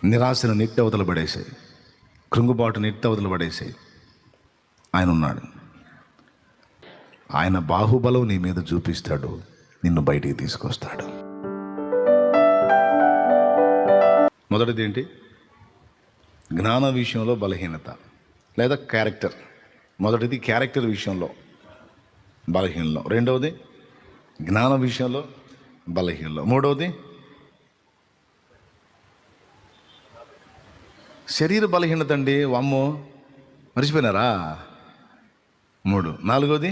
నిరాశను నెట్టి అవతల పడేసాయి, కృంగుబాటు నెట్టి అవతల పడేసాయి. ఆయన ఉన్నాడు. ఆయన బాహుబలం నీ మీద చూపిస్తాడు, నిన్ను బయటికి తీసుకొస్తాడు. మొదటిది ఏంటి? జ్ఞాన విషయంలో బలహీనత లేదా క్యారెక్టర్. మొదటిది క్యారెక్టర్ విషయంలో బలహీనలో, రెండవది జ్ఞాన విషయంలో బలహీనలో, మూడవది శరీర బలహీనత అండి. వామ్మో, మర్చిపోయినారా? మూడు. నాలుగోది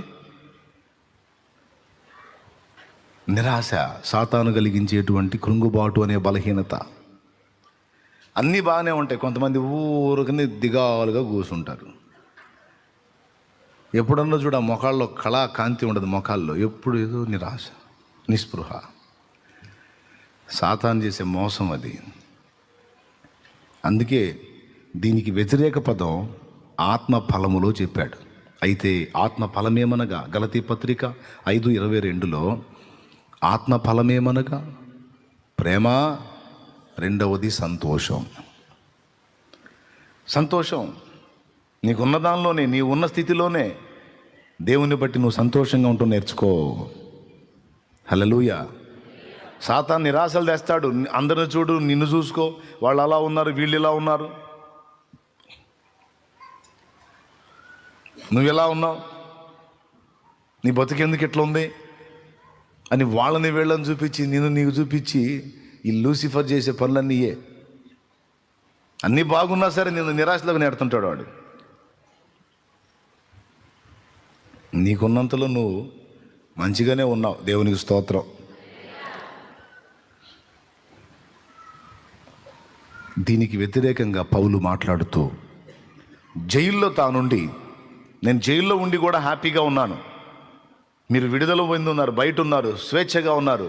నిరాశ, సాతాను కలిగించేటువంటి కృంగుబాటు అనే బలహీనత. అన్నీ బాగానే ఉంటాయి. కొంతమంది ఊరికని దిగాలుగా కూర్చుంటారు. ఎప్పుడన్నా చూడ మొఖాల్లో కళా కాంతి ఉండదు. మొఖాల్లో ఎప్పుడు ఏదో నిరాశ, నిస్పృహ. సాతాను చేసే మోసం అది. అందుకే దీనికి వ్యతిరేక పదం ఆత్మ ఫలములో చెప్పాడు. అయితే ఆత్మ ఫలమేమనగా గలతీ పత్రిక 5:22లో ఆత్మ ఫలమేమనగా ప్రేమ, రెండవది సంతోషం. సంతోషం నీకున్న దానిలోనే, నీ ఉన్న స్థితిలోనే దేవుని బట్టి నువ్వు సంతోషంగా ఉంటూ నేర్చుకో. హల్లెలూయా. సాతాను నిరాశలు తెస్తాడు. అందరిని చూడు, నిన్ను చూసుకో, వాళ్ళు అలా ఉన్నారు, వీళ్ళు ఇలా ఉన్నారు, నువ్వు ఎలా ఉన్నావు, నీ బతుకెందుకు ఇట్లా ఉంది అని వాళ్ళని వీళ్ళని చూపించి, నేను నీకు చూపించి ఈ లూసిఫర్ చేసే పనులన్నీయే. అన్నీ బాగున్నా సరే నిన్ను నిరాశలోకి నెడుతుంటాడు వాడు. నీకున్నంతలో నువ్వు మంచిగానే ఉన్నావు, దేవునికి స్తోత్రం. దీనికి వ్యతిరేకంగా పౌలు మాట్లాడుతూ జైల్లో తానుండి, నేను జైల్లో ఉండి కూడా హ్యాపీగా ఉన్నాను, మీరు విడుదల పొంది ఉన్నారు, బయట ఉన్నారు, స్వేచ్ఛగా ఉన్నారు,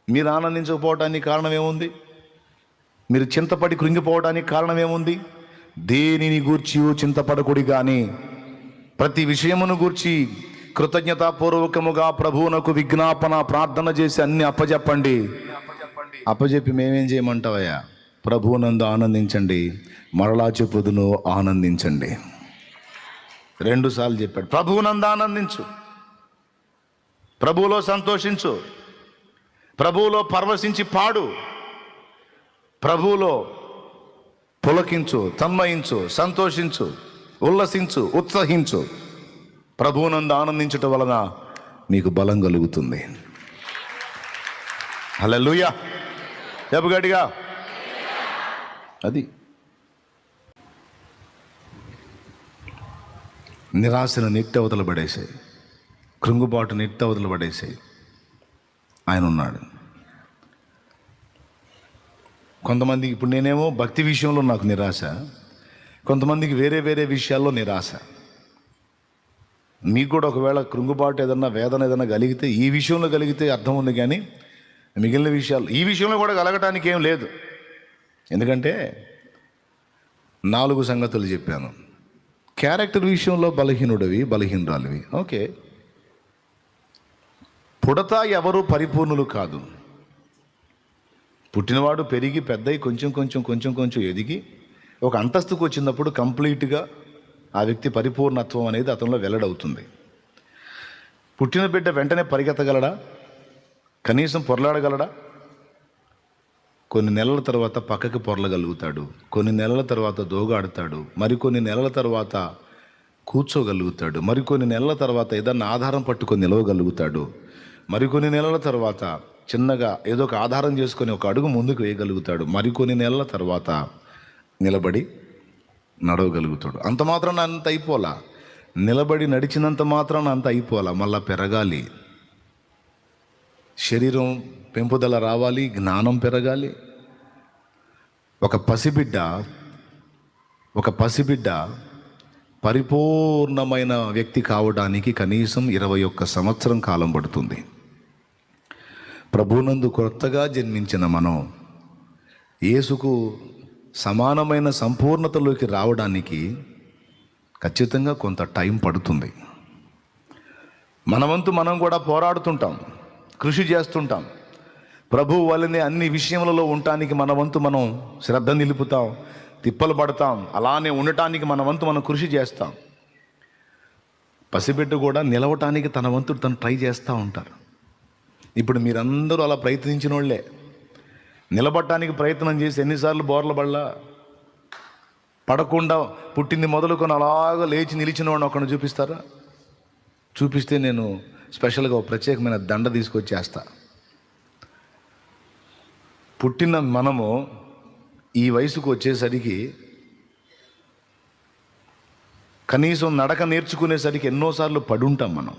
మీరు ఆనందించకపోవడానికి కారణం ఏముంది? మీరు చింతపడి కృంగిపోవడానికి కారణం ఏముంది? దేనిని గూర్చి చింతపడకుడి కానీ ప్రతి విషయమును గూర్చి కృతజ్ఞతాపూర్వకముగా ప్రభువునకు విజ్ఞాపన ప్రార్థన చేసి అన్ని అప్పజెప్పండి. అప్పజెప్పి మేమేం చేయమంటావయ్యా? ప్రభువునందు ఆనందించండి, మరలా చెప్పుదును ఆనందించండి. 2 సార్లు చెప్పాడు. ప్రభువునందు ఆనందించు, ప్రభువులో సంతోషించు, ప్రభువులో పరవశించి పాడు, ప్రభువులో పులకించు, తన్మయించు, సంతోషించు, ఉల్లసించు, ఉత్సహించు. ప్రభువునందు ఆనందించటం వలన మీకు బలం కలుగుతుంది. హల్లెలూయా. చెప్పగడిగా అది. నిరాశను నెట్టి అవతల పడేసాయి, కృంగుబాటు నెట్టి అవతల పడేసాయి. ఆయన ఉన్నాడు. కొంతమందికి, ఇప్పుడు నేనేమో భక్తి విషయంలో నాకు నిరాశ, కొంతమందికి వేరే వేరే విషయాల్లో నిరాశ. మీకు కూడా ఒకవేళ కృంగుబాటు ఏదన్నా, వేదన ఏదన్నా కలిగితే, ఈ విషయంలో కలిగితే అర్థం ఉంది, కానీ మిగిలిన విషయాలు, ఈ విషయంలో కూడా కలగటానికి ఏం లేదు. ఎందుకంటే 4 సంగతులు చెప్పాను. క్యారెక్టర్ విషయంలో బలహీనుడివి, బలహీనురాలివి, ఓకే. పుడతా ఎవరు పరిపూర్ణులు కాదు. పుట్టినవాడు పెరిగి పెద్దయి కొంచెం కొంచెం కొంచెం కొంచెం ఎదిగి ఒక అంతస్తుకు వచ్చినప్పుడు కంప్లీట్గా ఆ వ్యక్తి పరిపూర్ణత్వం అనేది అతనిలో వెల్లడవుతుంది. పుట్టిన బిడ్డ వెంటనే పరిగెత్తగలడా? కనీసం పొరలాడగలడా? కొన్ని నెలల తర్వాత పక్కకి పొరలగలుగుతాడు, కొన్ని నెలల తర్వాత దోగాడుతాడు, మరికొన్ని నెలల తర్వాత కూర్చోగలుగుతాడు, మరికొన్ని నెలల తర్వాత ఏదన్నా ఆధారం పట్టుకొని నిలవగలుగుతాడు, మరికొన్ని నెలల తర్వాత చిన్నగా ఏదో ఒక ఆధారం చేసుకొని ఒక అడుగు ముందుకు వేయగలుగుతాడు, మరికొన్ని నెలల తర్వాత నిలబడి నడవగలుగుతాడు. అంత మాత్రాన అంత అయిపోలా. నిలబడి నడిచినంత మాత్రాన అంత అయిపోలా, మళ్ళా పెరగాలి. శరీరం పెంపుదల రావాలి, జ్ఞానం పెరగాలి. ఒక పసిబిడ్డ పరిపూర్ణమైన వ్యక్తి కావడానికి కనీసం 21 సంవత్సరం కాలం పడుతుంది. ప్రభువునందు కొత్తగా జన్మించిన మనం యేసుకు సమానమైన సంపూర్ణతలోకి రావడానికి ఖచ్చితంగా కొంత టైం పడుతుంది. మనవంతు మనం కూడా పోరాడుతుంటాం, కృషి చేస్తుంటాం. ప్రభువు వల్లనే అన్ని విషయములలో ఉండటానికి మన వంతు మనం శ్రద్ధ నిలుపుతాం, తిప్పలు పడతాం. అలానే ఉండటానికి మన వంతు మనం కృషి చేస్తాం. పసిబిడ్డ కూడా నిలవటానికి తన వంతు తను ట్రై చేస్తూ ఉంటారు. ఇప్పుడు మీరందరూ అలా ప్రయత్నించిన వాళ్ళే. నిలబడటానికి ప్రయత్నం చేసి ఎన్నిసార్లు బోర్ల పడలా, పడకుండా పుట్టింది మొదలుకొని అలాగా లేచి నిలిచిన వాడిని ఒకరిని చూపిస్తారా? చూపిస్తే నేను స్పెషల్గా ఒక ప్రత్యేకమైన దండ తీసుకొచ్చేస్తా. పుట్టిన మనము ఈ వయసుకు వచ్చేసరికి కనీసం నడక నేర్చుకునేసరికి ఎన్నోసార్లు పడుంటాం. మనం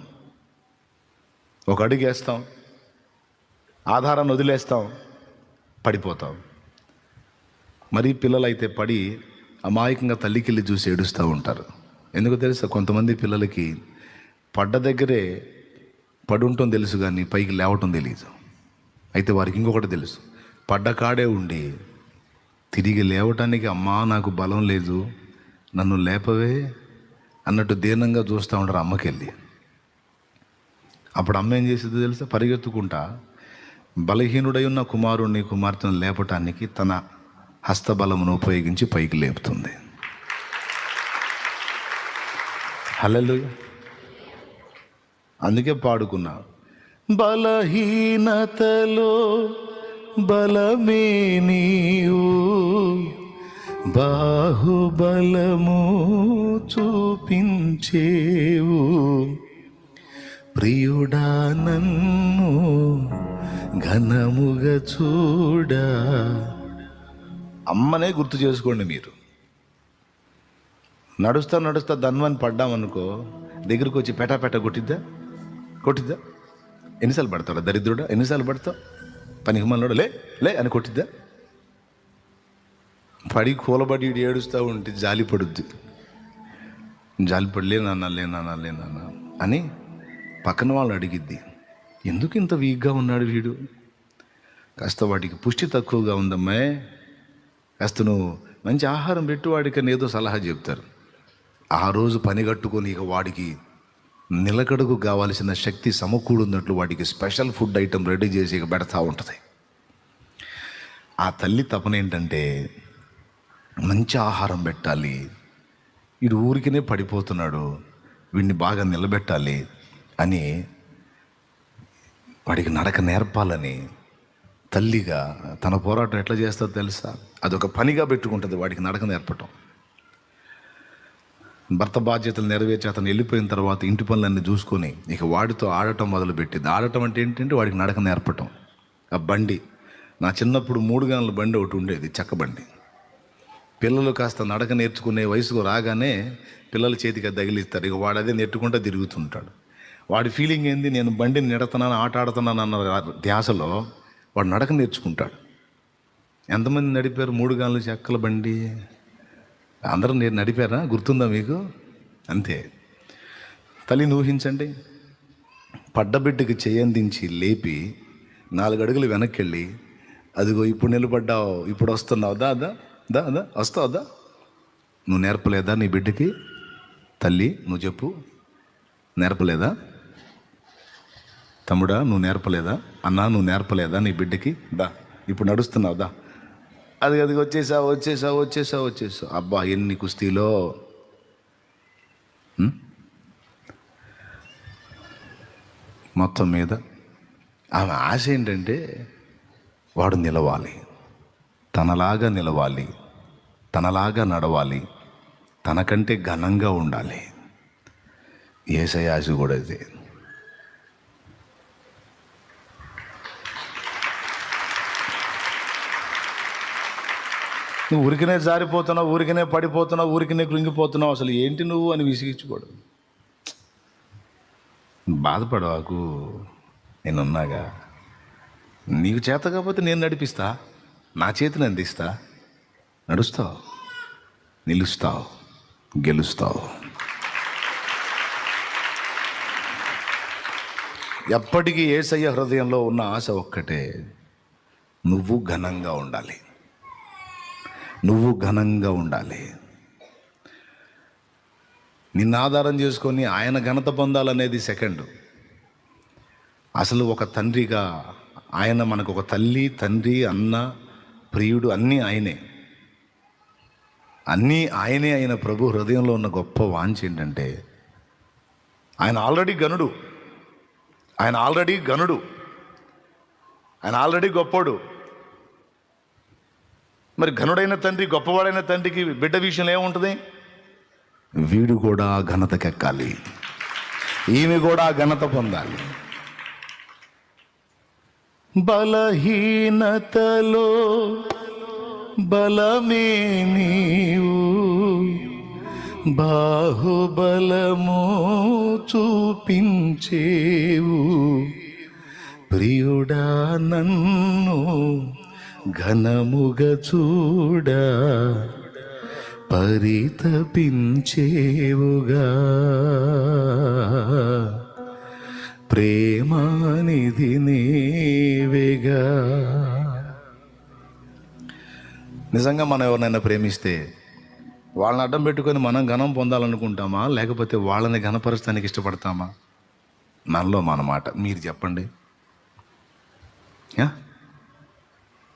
ఒక అడుగు వేస్తాం, ఆధారాన్ని వదిలేస్తాం, పడిపోతాం. మరీ పిల్లలైతే పడి అమాయకంగా తల్లికెళ్ళి చూసి ఏడుస్తూ ఉంటారు. ఎందుకు తెలుసా? కొంతమంది పిల్లలకి పడ్డ దగ్గరే పడుంటాం తెలుసు, కానీ పైకి లేవటం తెలియదు. అయితే వారికి ఇంకొకటి తెలుసు, పడ్డ కాడే ఉండి తిరిగి లేవటానికి అమ్మా నాకు బలం లేదు, నన్ను లేపవే అన్నట్టు దీనంగా చూస్తూ ఉంటారు అమ్మకెళ్ళి. అప్పుడు అమ్మ ఏం చేసేది తెలుసా? పరిగెత్తుకుంటా బలహీనుడై ఉన్న కుమారుణ్ణి కుమార్తెను లేపటానికి తన హస్తబలమును ఉపయోగించి పైకి లేపుతుంది. హల్లెలూయా. అందుకే పాడుకున్నా, బలహీనతలో బలమే నీవు, బాహుబలము చూపించేవు, ప్రియుడా నన్ను ఘనముగా చూడా. అమ్మనే గుర్తు చేసుకోండి. మీరు నడుస్తా నడుస్తా ధన్వని పడ్డామనుకో, దగ్గరికి వచ్చి పెట కొట్టిద్దా? ఎన్నిసార్లు పడతాడా దరిద్రుడా? ఎన్నిసార్లు పడతావు? పనికి మనోడు లే లే అని కొట్టిద్దా? పడి కూలబడి ఏడుస్తూ ఉంటే జాలి పడుద్ది. జాలిపడి లేనన్నా అని పక్కన వాళ్ళు అడిగిద్ది, ఎందుకు ఇంత వీక్గా ఉన్నాడు వీడు? కాస్త వాడికి పుష్టి తక్కువగా ఉందమ్మాయి, కాస్త నువ్వు మంచి ఆహారం పెట్టు వాడికి అని ఏదో సలహా చెప్తారు. ఆ రోజు పని కట్టుకొని ఇక వాడికి నిలకడకు కావాల్సిన శక్తి సమకూడున్నట్లు వాడికి స్పెషల్ ఫుడ్ ఐటెం రెడీ చేసి ఇక పెడతా ఉంటుంది. ఆ తల్లి తపన ఏంటంటే మంచి ఆహారం పెట్టాలి, వీడు ఊరికినే పడిపోతున్నాడు, వీడిని బాగా నిలబెట్టాలి అని, వాడికి నడక నేర్పాలని తల్లిగా తన పోరాటం ఎట్లా చేస్తుందో తెలుసా? అదొక పనిగా పెట్టుకుంటుంది వాడికి నడక నేర్పటం. భర్త బాధ్యతలు నెరవేర్చి అతను వెళ్ళిపోయిన తర్వాత ఇంటి పనులన్నీ చూసుకొని ఇక వాడితో ఆడటం మొదలుపెట్టింది. ఆడటం అంటే ఏంటంటే వాడికి నడక నేర్పటం. ఆ బండి, నా చిన్నప్పుడు 3 గంటల బండి ఒకటి ఉండేది, చెక్క బండి. పిల్లలు కాస్త నడక నేర్చుకునే వయసుకు రాగానే పిల్లల చేతికి తగిలిస్తారు. ఇక వాడు అదే నెట్టుకుంటూ తిరుగుతుంటాడు. వాడి ఫీలింగ్ ఏంది, నేను బండిని నెడతాను, ఆట ఆడుతున్నాను అన్న ధ్యాసలో వాడు నడక నేర్చుకుంటాడు. ఎంతమంది నడిపారు 3 గంటల చెక్కల బండి? అందరూ నేను నడిపారా? గుర్తుందా మీకు? అంతే. తల్లిని ఊహించండి, పడ్డబిడ్డకి చేయందించి లేపి 4 అడుగులు వెనక్కి వెళ్ళి, అదిగో ఇప్పుడు నిలబడ్డావు, ఇప్పుడు వస్తున్నావు, దా దా దా దా వస్తావు దా. నువ్వు నేర్పలేదా నీ బిడ్డకి? తల్లి నువ్వు చెప్పు, నేర్పలేదా? తమ్ముడా నువ్వు నేర్పలేదా? అన్నా నువ్వు నేర్పలేదా నీ బిడ్డకి? దా ఇప్పుడు నడుస్తున్నావు దా. అది వచ్చేసావు. అబ్బా ఎన్ని కుస్తీలో. మొత్తం మీద ఆమె ఆశ ఏంటంటే వాడు నిలవాలి, తనలాగా నిలవాలి, తనలాగా నడవాలి, తనకంటే ఘనంగా ఉండాలి. యేసయ్య ఆశ కూడా ఇదే. నువ్వు ఊరికనే జారిపోతున్నావు, ఊరికనే పడిపోతున్నావు, ఊరికనే కృంగిపోతున్నావు, అసలు ఏంటి నువ్వు అని విసిగించుకోడు. బాధపడవాకు, నేనున్నాగా. నీకు చేత కాకపోతే నేను నడిపిస్తా, నా చేతిని అందిస్తా. నడుస్తావు, నిలుస్తావు, గెలుస్తావు. ఎప్పటికీ యేసయ్య హృదయంలో ఉన్న ఆశ ఒక్కటే, నువ్వు ఘనంగా ఉండాలి, నువ్వు ఘనంగా ఉండాలి. నిన్ను ఆధారం చేసుకొని ఆయన ఘనత పొందాలనేది సెకండ్. అసలు ఒక తండ్రిగా ఆయన మనకు ఒక తల్లి, తండ్రి, అన్న, ప్రియుడు, అన్నీ ఆయనే. అన్నీ ఆయనే అయిన ప్రభు హృదయంలో ఉన్న గొప్ప వాంఛ ఏంటంటే, ఆయన ఆల్రెడీ గనుడు, ఆయన ఆల్రెడీ గొప్పోడు. మరి ఘనుడైన తండ్రి, గొప్పవాడైన తండ్రికి బిడ్డ విషయంలో ఏముంటుంది? వీడు కూడా ఘనతకెక్కాలి, ఈమె కూడా ఘనత పొందాలి. బలహీనతలో బలమే నీవు, బాహుబలము చూపించేవు, ప్రియుడా నన్ను ఘనముగా చూడా పరితపించేవుగా, ప్రేమానిధి నీవేగా. నిజంగా మనం ఎవరినైనా ప్రేమిస్తే వాళ్ళని అడ్డం పెట్టుకొని మనం ఘనం పొందాలనుకుంటామా, లేకపోతే వాళ్ళని ఘనపరచడానికి ఇష్టపడతామా? మనలో మన మాట మీరు చెప్పండి.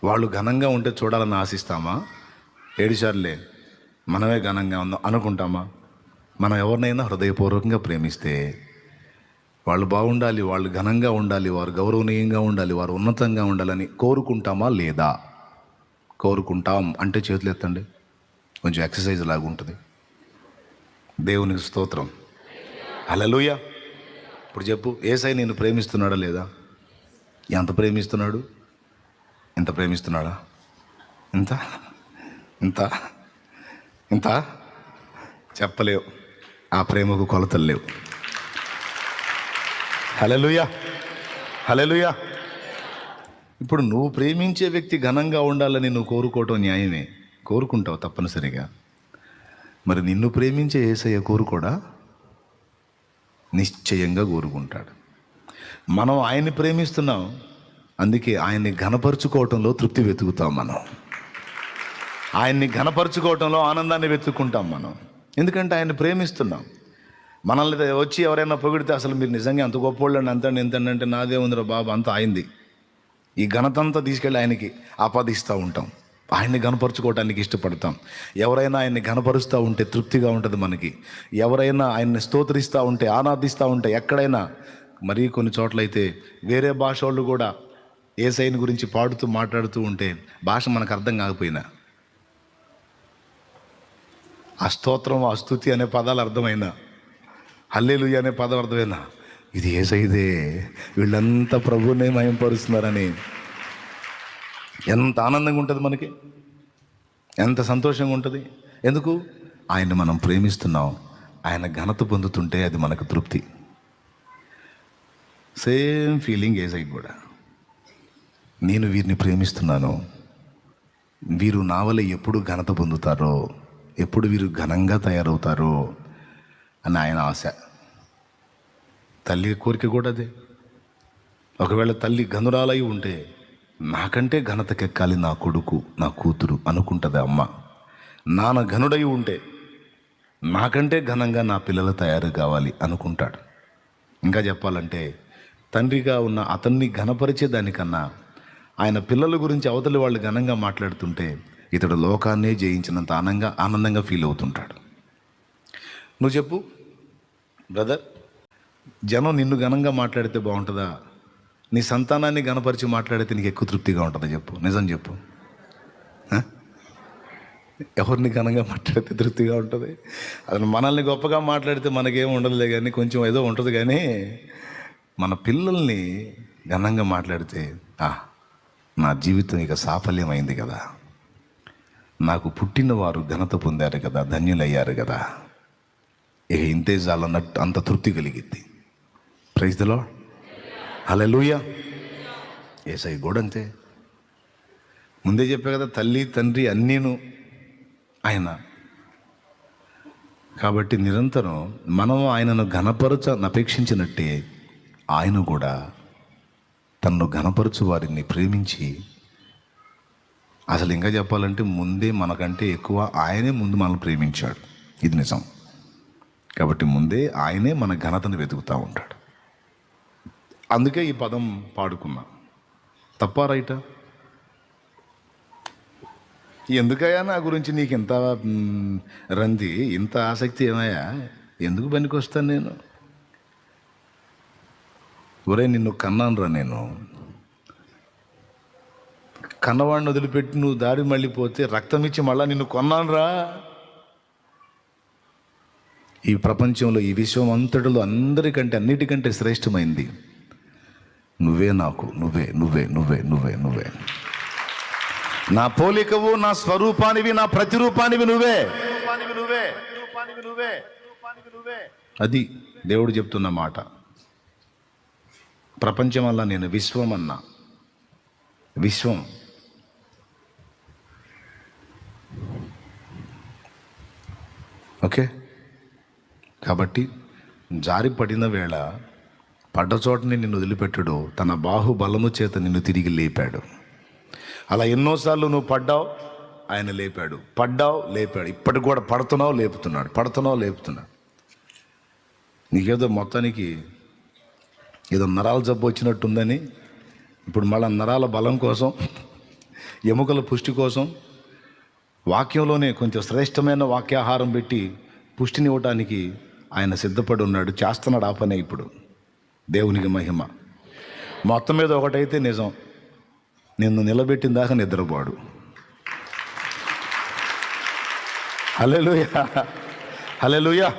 వాళ్ళు ఘనంగా ఉంటే చూడాలని ఆశిస్తామా? 7 సార్లే మనమే ఘనంగా ఉందాం అనుకుంటామా? మనం ఎవరినైనా హృదయపూర్వకంగా ప్రేమిస్తే వాళ్ళు బాగుండాలి, వాళ్ళు ఘనంగా ఉండాలి, వారు గౌరవనీయంగా ఉండాలి, వారు ఉన్నతంగా ఉండాలని కోరుకుంటామా లేదా? కోరుకుంటాం అంటే చేతులు ఎత్తండి. కొంచెం ఎక్సర్సైజ్ లాగా ఉంటుంది. దేవునికి స్తోత్రం, హల్లెలూయా. ఇప్పుడు చెప్పు, యేసయ్య నిన్ను ప్రేమిస్తున్నాడా లేదా? ఎంత ప్రేమిస్తున్నాడు? ఎంత ప్రేమిస్తున్నాడా? ఇంత ఇంత ఇంత చెప్పలేవు. ఆ ప్రేమకు కొలతలు లేవు. హల్లెలూయా, హల్లెలూయా. ఇప్పుడు నువ్వు ప్రేమించే వ్యక్తి ఘనంగా ఉండాలని నువ్వు కోరుకోవటం న్యాయమే, కోరుకుంటావు తప్పనిసరిగా. మరి నిన్ను ప్రేమించే యేసయ్య కోరుకోడా? నిశ్చయంగా కోరుకుంటాడు. మనం ఆయన్ని ప్రేమిస్తున్నాం, అందుకే ఆయన్ని ఘనపరుచుకోవటంలో తృప్తి వెతుకుతాం. మనం ఆయన్ని ఘనపరుచుకోవటంలో ఆనందాన్ని వెతుక్కుంటాం మనం, ఎందుకంటే ఆయన్ని ప్రేమిస్తున్నాం. మనల్ని వచ్చి ఎవరైనా పొగిడితే అసలు మీరు నిజంగా అంత గొప్పోళ్ళండి, అంతండి ఎంతండి, నాదే ఉందిరా బాబు, అంత ఆయనది. ఈ ఘనత అంతా తీసుకెళ్ళి ఆయనకి ఆపాదిస్తూ ఉంటాం. ఆయన్ని ఘనపరుచుకోవటానికి ఇష్టపడతాం. ఎవరైనా ఆయన్ని ఘనపరుస్తూ ఉంటే తృప్తిగా ఉంటుంది మనకి. ఎవరైనా ఆయన్ని స్తోత్రిస్తూ ఉంటే, ఆరాధిస్తూ ఉంటే, ఎక్కడైనా మరీ కొన్ని చోట్లయితే వేరే భాష వాళ్ళు కూడా యేసయ్యని గురించి పాడుతూ మాట్లాడుతూ ఉంటే భాష మనకు అర్థం కాకపోయినా ఆ స్తోత్రం, ఆ స్తుతి అనే పదాలు అర్థమైనా, హల్లెలూయా అనే పదం అర్థమైనా, ఇది యేసయ్యదే, వీళ్ళంతా ప్రభువునే మహిమపరుస్తున్నారని ఎంత ఆనందంగా ఉంటుంది మనకి, ఎంత సంతోషంగా ఉంటుంది. ఎందుకు? ఆయన్ని మనం ప్రేమిస్తున్నాం, ఆయన ఘనత పొందుతుంటే అది మనకు తృప్తి. సేమ్ ఫీలింగ్ యేసయ్య కూడా. నేను వీరిని ప్రేమిస్తున్నాను, వీరు నా వల్ల ఎప్పుడు ఘనత పొందుతారో, ఎప్పుడు వీరు ఘనంగా తయారవుతారో అని ఆయన ఆశ. తల్లి కోరిక కూడా అదే. ఒకవేళ తల్లి ఘనురాలై ఉంటే నాకంటే ఘనతకెక్కాలి నా కొడుకు, నా కూతురు అనుకుంటుంది అమ్మ. నాన్న ఘనుడై ఉంటే నాకంటే ఘనంగా నా పిల్లలు తయారు కావాలి అనుకుంటాడు. ఇంకా చెప్పాలంటే తండ్రిగా ఉన్న అతన్ని ఘనపరిచే దానికన్నా ఆయన పిల్లల గురించి అవతలి వాళ్ళు ఘనంగా మాట్లాడుతుంటే ఇతడు లోకాన్నే జయించినంత ఆనందంగా ఫీల్ అవుతుంటాడు. నువ్వు చెప్పు బ్రదర్, జనం నిన్ను ఘనంగా మాట్లాడితే బాగుంటుందా, నీ సంతానాన్ని ఘనపరిచి మాట్లాడితే నీకు ఎక్కువ తృప్తిగా ఉంటుందా? చెప్పు, నిజం చెప్పు. ఎవరిని ఘనంగా మాట్లాడితే తృప్తిగా ఉంటుంది? అసలు మనల్ని గొప్పగా మాట్లాడితే మనకేం ఉండదులే, కానీ కొంచెం ఏదో ఉంటుంది. కానీ మన పిల్లల్ని ఘనంగా మాట్లాడితే నా జీవితం ఇక సాఫల్యమైంది కదా, నాకు పుట్టిన వారు ఘనత పొందారు కదా, ధన్యులయ్యారు కదా, ఇక ఇంతే చాలన్నట్టు అంత తృప్తి కలిగింది. ప్రైజ్ ది లార్డ్, హల్లెలూయా. యేసయ్య కూడా అంతే. ముందే చెప్పా కదా, తల్లి తండ్రి అన్నీను ఆయన. కాబట్టి నిరంతరం మనం ఆయనను అపేక్షించినట్టే ఆయన కూడా తనను ఘనపరచు వారిని ప్రేమించి, అసలు ఇంకా చెప్పాలంటే ముందే మనకంటే ఎక్కువ ఆయనే ముందు మనల్ని ప్రేమించాడు. ఇది నిజం. కాబట్టి ముందే ఆయనే మన ఘనతను వెతుకుతూ ఉంటాడు. అందుకే ఈ పదం పాడుకున్నా, తప్ప రైటా? ఎందుకయ్యా నా గురించి నీకు ఇంత రంది, ఇంత ఆసక్తి ఏమయ్యా? ఎందుకు పనికొస్తాను నేను? ఒరే, నిన్ను కన్నానురా నేను. కన్నవాడిని వదిలిపెట్టి నువ్వు దారి మళ్ళీపోతే రక్తం ఇచ్చి మళ్ళా నిన్ను కొన్నానురా. ఈ ప్రపంచంలో, ఈ విశ్వం అంతటిలో అందరికంటే, అన్నిటికంటే శ్రేష్టమైంది నువ్వే. నాకు నువ్వే నువ్వే నువ్వే నువ్వే నువ్వే నా పోలికవు, నా స్వరూపానివి, నా ప్రతిరూపానివి నువ్వే. అది దేవుడు చెప్తున్న మాట. ప్రపంచం వల్ల నేను విశ్వం అన్నా. విశ్వం. ఓకే. కాబట్టి జారి పడిన వేళ, పడ్డ చోటని నిన్ను వదిలిపెట్టడు, తన బాహుబలము చేత నిన్ను తిరిగి లేపాడు. అలా ఎన్నోసార్లు నువ్వు పడ్డావు, ఆయన లేపాడు. పడ్డావు, లేపాడు. ఇప్పటికి కూడా పడుతున్నావు, లేపుతున్నాడు. పడుతున్నావు, లేపుతున్నాడు. నీకేదో మొత్తానికి ఏదో నరాల జబ్బు వచ్చినట్టుందని ఇప్పుడు మళ్ళీ నరాల బలం కోసం, ఎముకల పుష్టి కోసం వాక్యంలోనే కొంచెం శ్రేష్టమైన వాక్యాహారం పెట్టి పుష్టిని ఇవ్వటానికి ఆయన సిద్ధపడి ఉన్నాడు. చేస్తున్నాడు ఆ పనే ఇప్పుడు. దేవునికి మహిమ. మొత్తం మీద ఒకటైతే నిజం, నిన్ను నిలబెట్టిన దాకా నిద్రపోడు. హల్లెలూయా, హల్లెలూయా.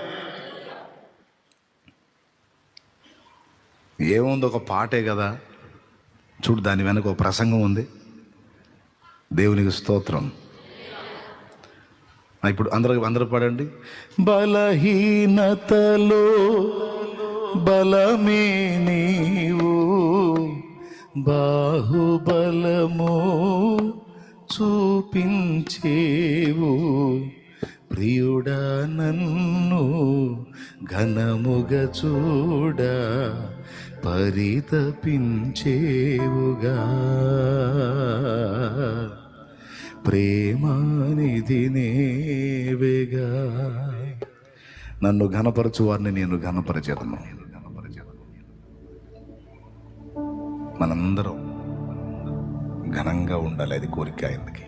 ఏముంది, ఒక పాటే కదా. చూడు, దాని వెనక ఒక ప్రసంగం ఉంది. దేవునికి స్తోత్రం. ఇప్పుడు అందరూ పాడండి. బలహీనతలో బలమే నీవు, బాహుబలము చూపించేవు, ప్రియుడా నన్ను ఘనముగా చూడ పరితపించేవుగా, ప్రేమానిధి నేవేగా. నన్ను ఘనపరచు వారిని నేను ఘనపరచెదను. మనందరం ఘనంగా ఉండాలి. అది కోరిక ఆయనకి.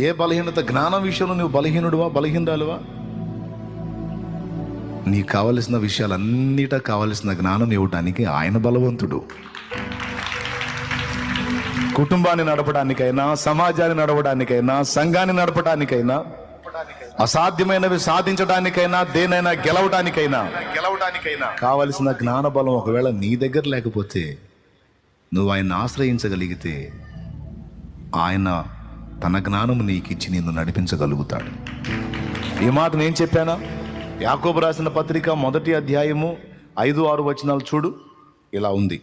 ఏ బలహీనత, జ్ఞానం విషయంలో నువ్వు బలహీనుడువా, బలహీనురాలువా? నీకు కావలసిన విషయాలన్నిటా కావలసిన జ్ఞానం ఇవ్వటానికి ఆయన బలవంతుడు. కుటుంబాన్ని నడపడానికైనా, సమాజాన్ని నడపడానికైనా, సంఘాన్ని నడపడానికైనా, అసాధ్యమైనవి సాధించడానికైనా, దేనైనా గెలవడానికైనా కావలసిన జ్ఞాన బలం ఒకవేళ నీ దగ్గర లేకపోతే, నువ్వు ఆయన ఆశ్రయించగలిగితే, ఆయన తన జ్ఞానము నీకు ఇచ్చి నిన్ను నడిపించగలుగుతాడు. ఈ మాట నేను చెప్పానా? యాకోబు రాసిన పత్రిక 1వ అధ్యాయము 5-6 వచనాలు చూడు. ఇలా ఉంది.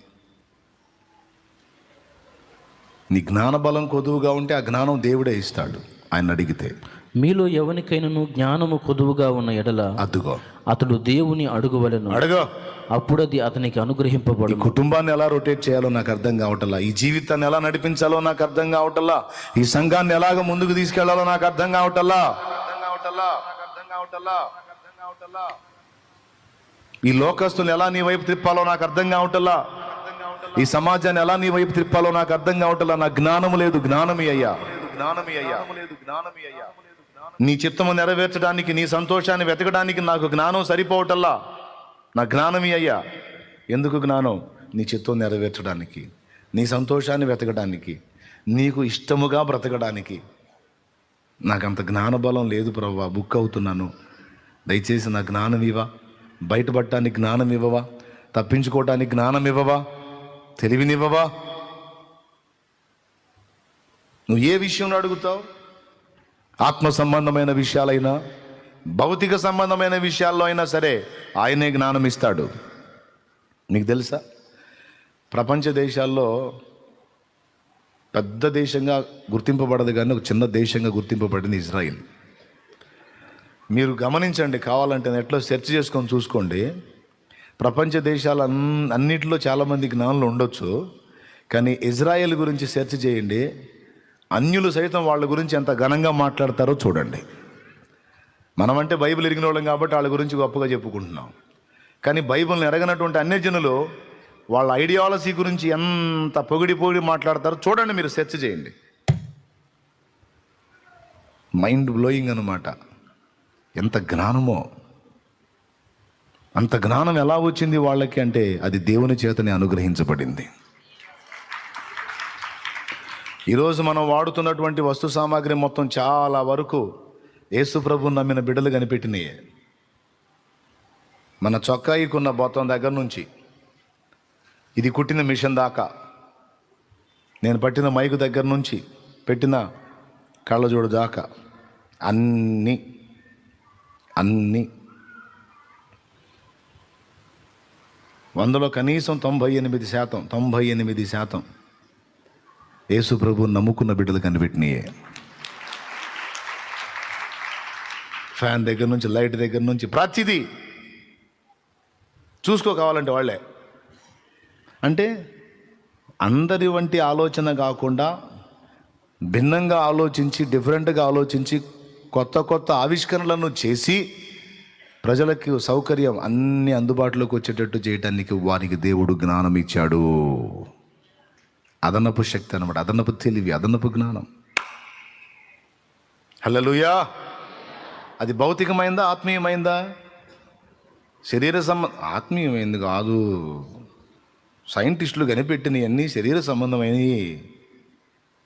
నీ జ్ఞాన బలం కొదువుగా ఉంటే ఆ జ్ఞానం దేవుడే ఇస్తాడు ఆయన అడిగితే. మీలో ఎవరికైనా జ్ఞానము కొదువుగా ఉన్న ఎడల అదుగో అతడు దేవుని అడుగువలెను, అడుగో, అప్పుడు అది అతనికి అనుగ్రహింపబడు. కుటుంబాన్ని ఎలా రొటేట్ చేయాలో నాకు అర్థం కావటల్లా, ఈ జీవితాన్ని ఎలా నడిపించాలో నాకు అర్థం కావటల్లా, ఈ సంఘాన్ని ఎలాగ ముందుకు తీసుకెళ్లాలో నాకు అర్థం కావటల్లా, ఈ లోకస్తుని ఎలా నీ వైపు తిప్పాలో నాకు అర్థం కావటల్లా, ఈ సమాజాన్ని ఎలా నీ వైపు తిప్పాలో నాకు అర్థం కావటల్లా. నా జ్ఞానము లేదు, జ్ఞానమి అయ్యా. నీ చిత్తము నెరవేర్చడానికి, నీ సంతోషాన్ని వెతకడానికి నాకు జ్ఞానం సరిపోవటల్లా. నా జ్ఞానమి అయ్యా. ఎందుకు జ్ఞానం? నీ చిత్తం నెరవేర్చడానికి, నీ సంతోషాన్ని వెతకడానికి, నీకు ఇష్టముగా బ్రతకడానికి. నాకంత జ్ఞానబలం లేదు ప్రభువా, బుక్ అవుతున్నాను. దయచేసి నా జ్ఞానం ఇవ్వవా, బయటపడటానికి జ్ఞానం ఇవ్వవా, తప్పించుకోవటానికి జ్ఞానం ఇవ్వవా, తెలివినివ్వవా. నువ్వు ఏ విషయంలో అడుగుతావు? ఆత్మ సంబంధమైన విషయాలైనా, భౌతిక సంబంధమైన విషయాల్లో అయినా సరే ఆయనే జ్ఞానం ఇస్తాడు. నీకు తెలుసా, ప్రపంచ దేశాల్లో పెద్ద దేశంగా గుర్తింపబడదు కానీ ఒక చిన్న దేశంగా గుర్తింపబడింది ఇజ్రాయిల్. మీరు గమనించండి, కావాలంటే నెట్లో సెర్చ్ చేసుకొని చూసుకోండి. ప్రపంచ దేశాల అన్నిటిలో చాలామంది జ్ఞానులు ఉండొచ్చు, కానీ ఇజ్రాయెల్ గురించి సెర్చ్ చేయండి. అన్యులు సైతం వాళ్ళ గురించి ఎంత ఘనంగా మాట్లాడతారో చూడండి. మనమంటే బైబిల్ ఎరిగిన వాళ్ళం కాబట్టి వాళ్ళ గురించి గొప్పగా చెప్పుకుంటున్నాం. కానీ బైబిల్ని ఎరగనటువంటి అన్యజనులు వాళ్ళ ఐడియాలజీ గురించి ఎంత పొగిడి మాట్లాడతారో చూడండి, మీరు సెర్చ్ చేయండి. మైండ్ బ్లోయింగ్ అన్నమాట. ఎంత జ్ఞానమో! అంత జ్ఞానం ఎలా వచ్చింది వాళ్ళకి అంటే అది దేవుని చేతనే అనుగ్రహించబడింది. ఈరోజు మనం వాడుతున్నటువంటి వస్తు సామాగ్రి మొత్తం చాలా వరకు యేసు ప్రభువుని నమ్మిన బిడ్డలు కనిపెట్టినాయే. మన చొక్కాయికున్న బొత్తం దగ్గర నుంచి ఇది కుట్టిన మిషన్ దాకా, నేను పట్టిన మైకు దగ్గర నుంచి పెట్టిన కళ్ళజోడు దాకా అన్నీ వందలో కనీసం 98% యేసు ప్రభువుని నమ్ముకున్న బిడ్డలు కనిపెట్టినాయే. ఫ్యాన్ దగ్గర నుంచి, లైట్ దగ్గర నుంచి ప్రతిదీ చూసుకో కావాలంటే వాళ్ళే. అంటే అందరి వంటి ఆలోచన కాకుండా భిన్నంగా ఆలోచించి, డిఫరెంట్గా ఆలోచించి, కొత్త ఆవిష్కరణలను చేసి ప్రజలకు సౌకర్యం అన్ని అందుబాటులోకి వచ్చేటట్టు చేయడానికి వారికి దేవుడు జ్ఞానం ఇచ్చాడు. అదనపు శక్తి అన్నమాట, అదనపు తెలివి, అదనపు జ్ఞానం. హల్లెలూయా! అది భౌతికమైందా, ఆత్మీయమైందా? ఆత్మీయమైంది కాదు. సైంటిస్టులు కనిపెట్టినవి అన్నీ శరీర సంబంధమైనవి.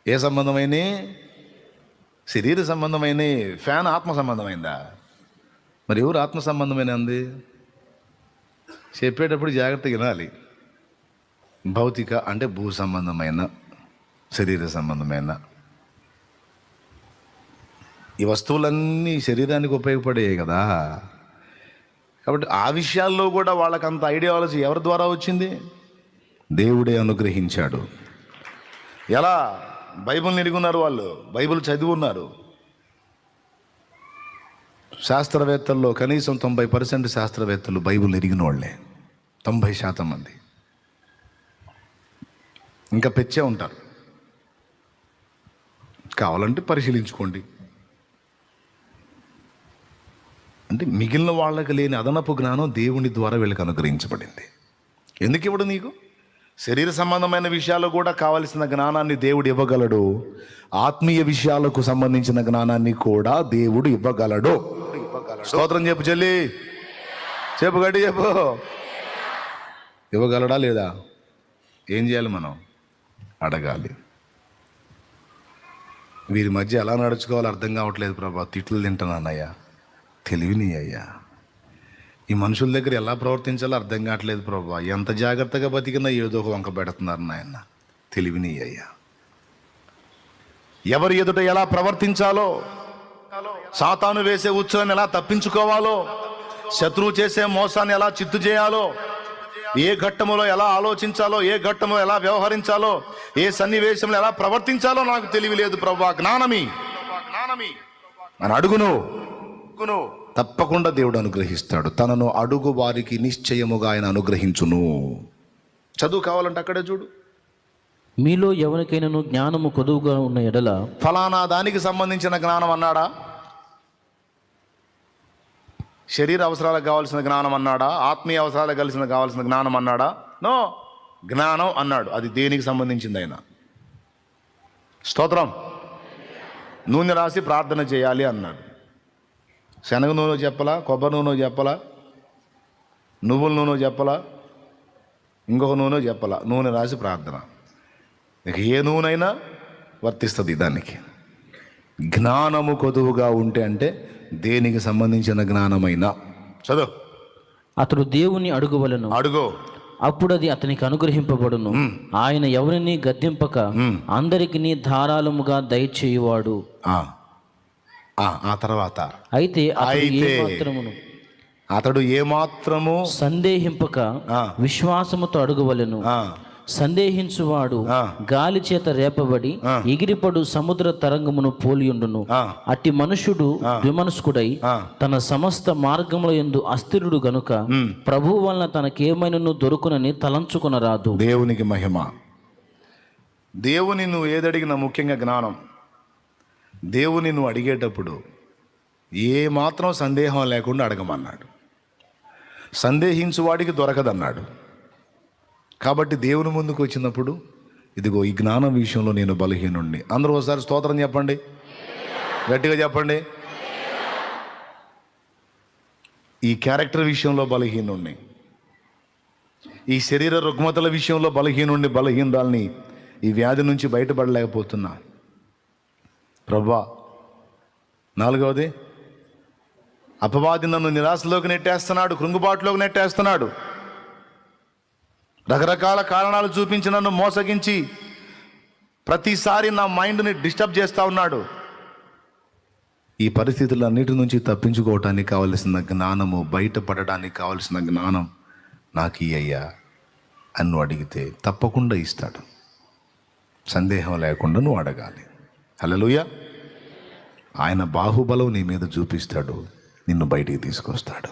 ఏ సంబంధమైనవి? శరీర సంబంధమైనవి. ఫ్యాన్ ఆత్మ సంబంధమైందా? మరి ఎవరు ఆత్మ సంబంధమైన అంది? చెప్పేటప్పుడు జాగ్రత్తగా వినాలి. భౌతిక అంటే భూ సంబంధమైన, శరీర సంబంధమైన ఈ వస్తువులన్నీ శరీరానికి ఉపయోగపడేవి కదా. కాబట్టి ఆ విషయాల్లో కూడా వాళ్ళకంత ఐడియాలజీ ఎవరి ద్వారా వచ్చింది? దేవుడే అనుగ్రహించాడు. ఎలా? బైబిల్ని ఎరుగున్నారు వాళ్ళు, బైబిల్ చదివి ఉన్నారు. శాస్త్రవేత్తల్లో కనీసం 90% శాస్త్రవేత్తలు బైబిల్ ఎరిగిన వాళ్ళే, 90% మంది. ఇంకా పెచ్చే ఉంటారు. కావాలంటే పరిశీలించుకోండి. అంటే మిగిలిన వాళ్ళకి లేని అదనపు జ్ఞానం దేవుని ద్వారా వీళ్ళకి అనుగ్రహించబడింది. ఎందుకు ఇవ్వడు నీకు? శరీర సంబంధమైన విషయాలు కూడా కావలసిన జ్ఞానాన్ని దేవుడు ఇవ్వగలడు. ఆత్మీయ విషయాలకు సంబంధించిన జ్ఞానాన్ని కూడా దేవుడు ఇవ్వగలడు. స్తోత్రం చెప్పు చెల్లి, చెప్పు గట్టి చెప్పు. ఇవ్వగలడా లేదా? ఏం చేయాలి మనం? అడగాలి. వీరి మధ్య ఎలా నడుచుకోవాలో అర్థం కావట్లేదు ప్రభా. తిట్లు తింటున్నానయ్యా, తెలివిని అయ్యా. ఈ మనుషుల దగ్గర ఎలా ప్రవర్తించాలో అర్థం కావట్లేదు ప్రభా. ఎంత జాగ్రత్తగా బతికినా ఏదో ఒక వంక పెడుతున్నారు నాయన, తెలివిని అయ్యా. ఎవరి ఎదుట ఎలా ప్రవర్తించాలో, సాతాను వేసే ఉచ్చులను ఎలా తప్పించుకోవాలో, శత్రువు చేసే మోసాన్ని ఎలా చిత్తు చేయాలో, ఏ ఘట్టములో ఎలా ఆలోచించాలో, ఏ ఘట్టంలో ఎలా వ్యవహరించాలో, ఏ సన్నివేశంలో ఎలా ప్రవర్తించాలో నాకు తెలివి లేదు ప్రభా. జ్ఞానమి అని అడుగును, తప్పకుండా దేవుడు అనుగ్రహిస్తాడు. తనను అడుగు వారికి నిశ్చయముగా ఆయన అనుగ్రహించును. చదువు కావాలంటే అక్కడే చూడు. మీలో ఎవరికైనాను జ్ఞానము కొదువుగా ఉన్న ఎడల, ఫలానా దానికి సంబంధించిన జ్ఞానం అన్నాడా? శరీర అవసరాలకు కావాల్సిన జ్ఞానం అన్నాడా? ఆత్మీయ అవసరాలకు కావాల్సిన జ్ఞానం అన్నాడా? నో, జ్ఞానం అన్నాడు. అది దేనికి సంబంధించింది ఆయన? స్తోత్రం. నూనె రాసి ప్రార్థన చేయాలి అన్నాడు. శనగ నూనె చెప్పలా, కొబ్బరి నూనె చెప్పలా, నువ్వుల నూనె చెప్పలా, ఇంకొక నూనె చెప్పలా. నూనె రాసి ప్రార్థన. ఇక ఏ నూనెైనా వర్తిస్తుంది దానికి. జ్ఞానము కొదువుగా ఉంటే అంటే దేనికి సంబంధించిన జ్ఞానమైనా చదువు. అతడు దేవుని అడుగువలను, అడుగు, అప్పుడు అది అతనికి అనుగ్రహింపబడును. ఆయన ఎవరిని గద్దింపక అందరికి ధారాళముగా దయచేయువాడు. ఆ తర్వాత అయితే అతడు ఏమాత్రము సందేహింపక విశ్వాసముతో అడుగువలెను. సందేహించువాడు గాలి చేత రేపబడి ఎగిరిపడు సముద్ర తరంగమును పోలియుండును. అట్టి మనుషుడు విమనస్కుడై తన సమస్త మార్గముల యందు అస్థిరుడు గనుక ప్రభువు వలన తనకేమైనను దొరుకునని తలంచుకొనరాదు. దేవునికి మహిమ. దేవుని నువ్వు ఏదడిగినా, ముఖ్యంగా జ్ఞానం, దేవుని నువ్వు అడిగేటప్పుడు ఏ మాత్రం సందేహం లేకుండా అడగమన్నాడు. సందేహించువాడికి దొరకదన్నాడు. కాబట్టి దేవుని ముందుకు వచ్చినప్పుడు ఇదిగో ఈ జ్ఞానం విషయంలో నేను బలహీనుణ్ణి. అందరూ ఒకసారి స్తోత్రం చెప్పండి, గట్టిగా చెప్పండి. ఈ క్యారెక్టర్ విషయంలో బలహీనుణ్ణి, ఈ శరీర రుగ్మతల విషయంలో బలహీనురాల్ని, ఈ వ్యాధి నుంచి బయటపడలేకపోతున్నా ప్రభువా. 4వది, అపవాది నన్ను నిరాశలోకి నెట్టేస్తున్నాడు, కృంగుబాటులోకి నెట్టేస్తున్నాడు, రకరకాల కారణాలు చూపించి నన్ను మోసగించి ప్రతిసారి నా మైండ్ని డిస్టర్బ్ చేస్తూ ఉన్నాడు. ఈ పరిస్థితులన్నిటి నుంచి తప్పించుకోవటానికి కావలసిన జ్ఞానము, బయటపడడానికి కావలసిన జ్ఞానం నాకు ఇయ్యయ్యా అని నువ్వు అడిగితే తప్పకుండా ఇస్తాడు. సందేహం లేకుండా నువ్వు అడగాలి. హల్లెలూయా. ఆయన బాహుబలం నీ మీద చూపిస్తాడు, నిన్ను బయటికి తీసుకొస్తాడు.